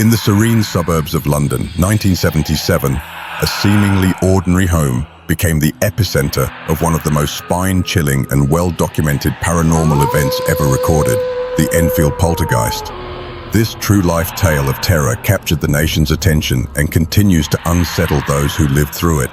In the serene suburbs of London, 1977, a seemingly ordinary home became the epicenter of one of the most spine-chilling and well-documented paranormal events ever recorded, the Enfield Poltergeist. This true-life tale of terror captured the nation's attention and continues to unsettle those who lived through it.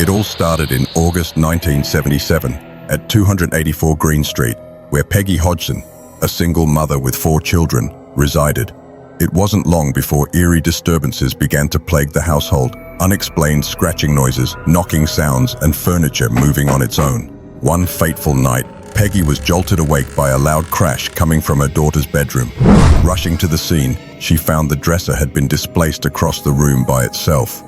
It all started in August 1977 at 284 Green Street, where Peggy Hodgson, a single mother with 4 children, resided. It wasn't long before eerie disturbances began to plague the household, unexplained scratching noises, knocking sounds, and furniture moving on its own. One fateful night, Peggy was jolted awake by a loud crash coming from her daughter's bedroom. Rushing to the scene, she found the dresser had been displaced across the room by itself.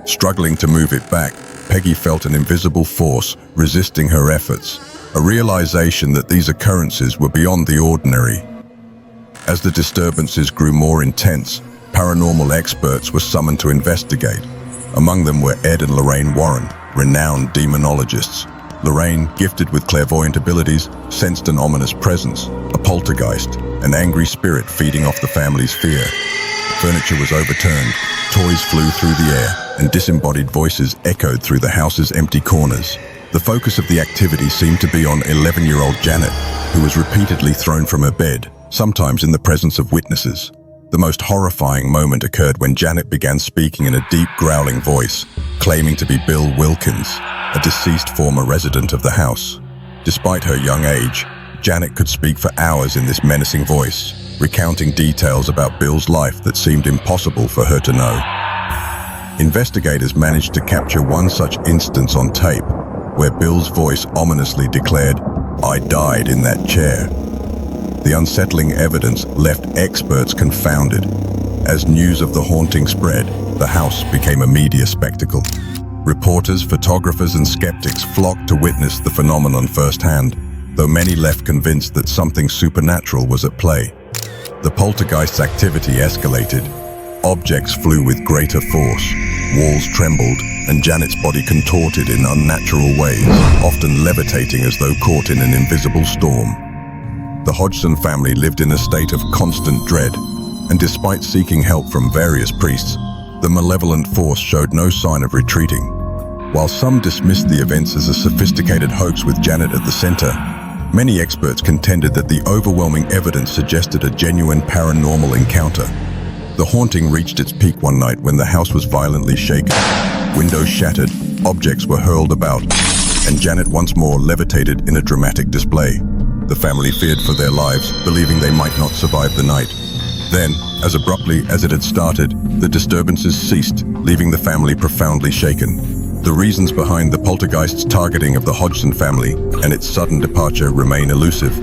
Struggling to move it back, Peggy felt an invisible force resisting her efforts, a realization that these occurrences were beyond the ordinary. As the disturbances grew more intense, paranormal experts were summoned to investigate. Among them were Ed and Lorraine Warren, renowned demonologists. Lorraine, gifted with clairvoyant abilities, sensed an ominous presence, a poltergeist, an angry spirit feeding off the family's fear. Furniture was overturned, toys flew through the air, and disembodied voices echoed through the house's empty corners. The focus of the activity seemed to be on 11-year-old Janet, who was repeatedly thrown from her bed, sometimes in the presence of witnesses. The most horrifying moment occurred when Janet began speaking in a deep, growling voice, claiming to be Bill Wilkins, a deceased former resident of the house. Despite her young age, Janet could speak for hours in this menacing voice, recounting details about Bill's life that seemed impossible for her to know. Investigators managed to capture one such instance on tape, where Bill's voice ominously declared, "I died in that chair." The unsettling evidence left experts confounded. As news of the haunting spread, the house became a media spectacle. Reporters, photographers, and skeptics flocked to witness the phenomenon firsthand, though many left convinced that something supernatural was at play. The poltergeist's activity escalated. Objects flew with greater force, walls trembled, and Janet's body contorted in unnatural ways, often levitating as though caught in an invisible storm. The Hodgson family lived in a state of constant dread, and despite seeking help from various priests, the malevolent force showed no sign of retreating. While some dismissed the events as a sophisticated hoax with Janet at the center, many experts contended that the overwhelming evidence suggested a genuine paranormal encounter. The haunting reached its peak one night when the house was violently shaken. Windows shattered, objects were hurled about, and Janet once more levitated in a dramatic display. The family feared for their lives, believing they might not survive the night. Then, as abruptly as it had started, the disturbances ceased, leaving the family profoundly shaken. The reasons behind the poltergeist's targeting of the Hodgson family and its sudden departure remain elusive.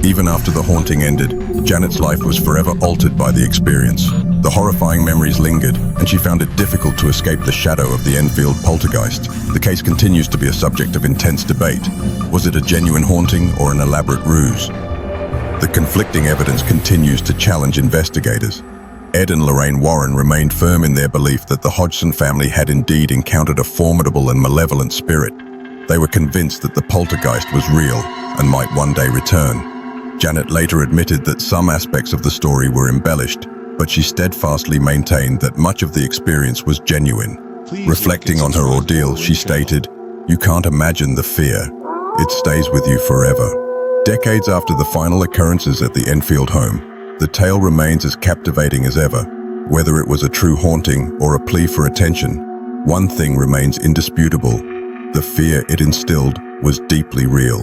Even after the haunting ended, Janet's life was forever altered by the experience. The horrifying memories lingered, and she found it difficult to escape the shadow of the Enfield Poltergeist. The case continues to be a subject of intense debate. Was it a genuine haunting or an elaborate ruse? The conflicting evidence continues to challenge investigators. Ed and Lorraine Warren remained firm in their belief that the Hodgson family had indeed encountered a formidable and malevolent spirit. They were convinced that the poltergeist was real and might one day return. Janet later admitted that some aspects of the story were embellished, but she steadfastly maintained that much of the experience was genuine. Reflecting on her ordeal, she stated, "You can't imagine the fear. It stays with you forever." Decades after the final occurrences at the Enfield home, the tale remains as captivating as ever. Whether it was a true haunting or a plea for attention, one thing remains indisputable: the fear it instilled was deeply real.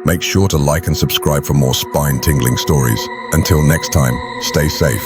Make sure to like and subscribe for more spine-tingling stories. Until next time, stay safe.